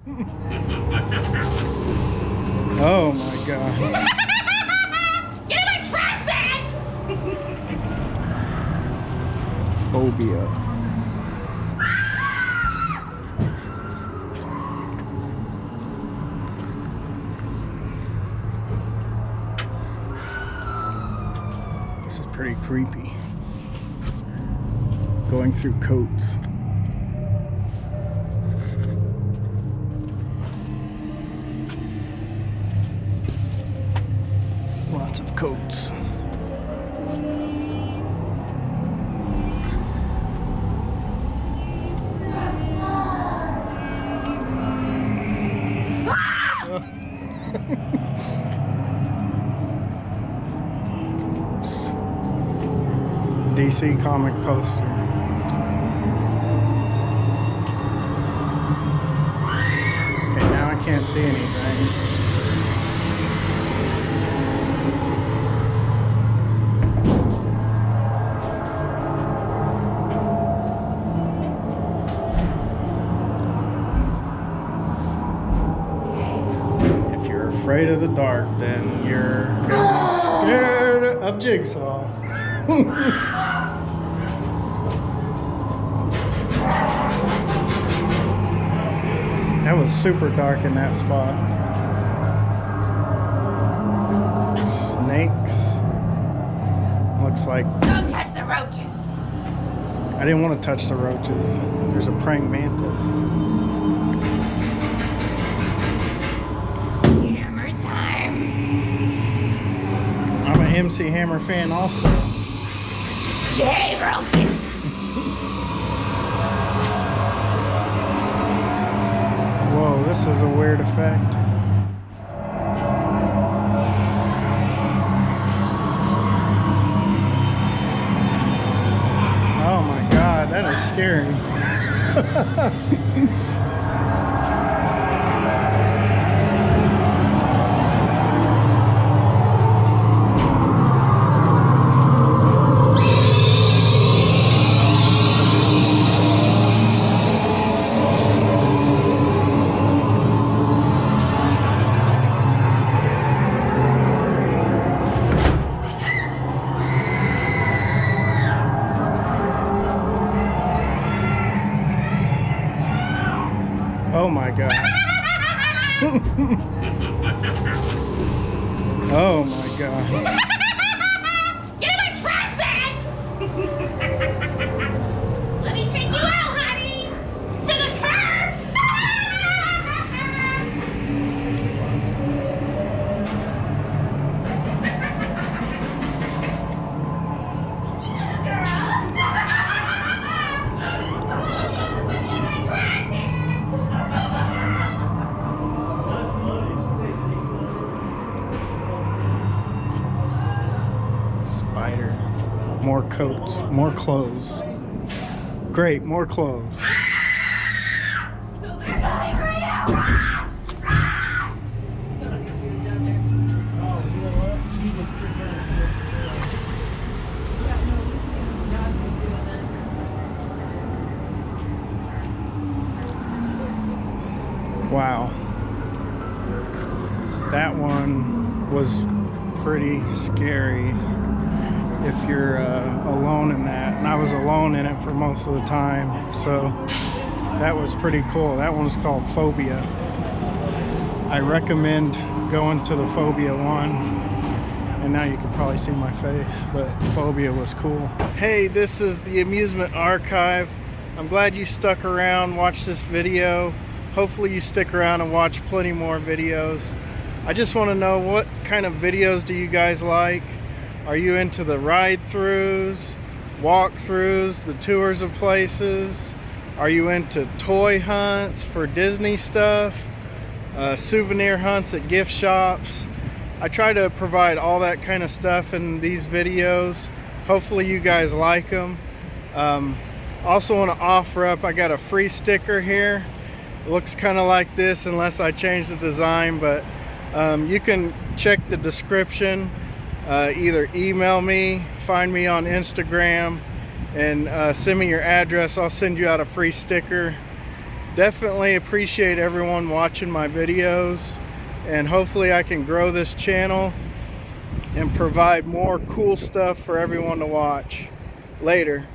Oh my god. Get in my trash bag! Phobia. This is pretty creepy. Going through coats. Lots of coats. DC comic poster. Okay, now I can't see anything. If you're afraid of the dark, then you're gonna be scared of Jigsaw. That was super dark in that spot. Snakes. Looks like... Don't touch the roaches. I didn't want to touch the roaches. There's a praying mantis. Hammer time. I'm an MC Hammer fan also. Yay, broken. Whoa, this is a weird effect. Oh my god, that is scary. Oh my god. Oh my god. Get in my trash bag! Let me take you out, honey! To the curb! Spider. More coats. More clothes. Great, more clothes. Wow. That one was pretty scary if you're alone in that. And I was alone in it for most of the time. So that was pretty cool. That one's called Phobia. I recommend going to the Phobia one. And now you can probably see my face, but Phobia was cool. Hey, this is the Amusement Archive. I'm glad you stuck around, watched this video. Hopefully you stick around and watch plenty more videos. I just want to know, what kind of videos do you guys like? Are you into the ride-throughs, walk-throughs, the tours of places? Are you into toy hunts for Disney stuff? Souvenir hunts at gift shops? I try to provide all that kind of stuff in these videos. Hopefully you guys like them. Also want to offer up, I got a free sticker here. It looks kind of like this unless I change the design, but you can check the description. Either email me, find me on Instagram, and send me your address. I'll send you out a free sticker. definitely appreciate everyone watching my videos, and hopefully I can grow this channel and provide more cool stuff for everyone to watch. Later.